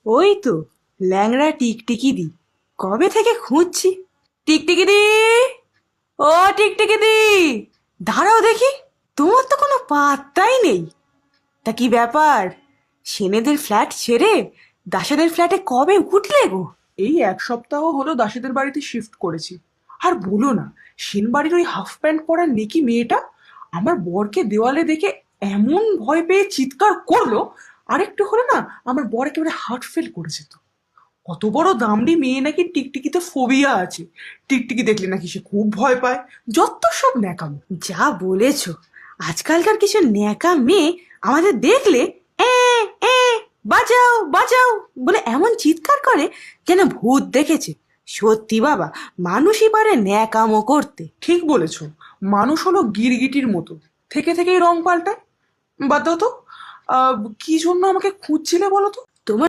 ওই তো, ল্যাংড়া টিকটিকি দি। কবে থেকে খুঁজছি। টিকটিকি দি, ও টিকটিকি দি, দাঁড়াও দেখি। তোমার তো কোনো পাত্তাই নেই। তা কি ব্যাপার, সেনেদের ফ্ল্যাট ছেড়ে দাসেদের ফ্ল্যাটে কবে উঠলে গো? এই এক সপ্তাহ হলো দাসেদের বাড়িতে শিফট করেছি। আর বলো না, সেনবাড়ির ওই হাফ প্যান্ট পরা নেকি মেয়েটা আমার বরকে দেওয়ালে দেখে এমন ভয় পেয়ে চিৎকার করলো, আরেকটু হলে না আমার বর একেবারে হার্ট ফেল করে যেত। কত বড় দামড়ি মেয়ে নাকি টিকটিকিতে ফোবিয়া আছে, টিকটিকি দেখলে নাকি সে খুব ভয় পায়। যত সব ন্যাকামো। যা বলেছো, আজকালকার কিছু ন্যাকা মেয়ে আমাদের দেখলে এ এ বাঁচাও বাঁচাও বলে এমন চিৎকার করে যেন ভূত দেখেছে। সত্যি বাবা, মানুষই পারে ন্যাকামো করতে। ঠিক বলেছ, মানুষ হলো গিরগিটির মতো, থেকে থেকেই রং পাল্টায়। বাদ দাও তো, কি জন্য আমাকে খুঁজছিলে বলো তো? তোমার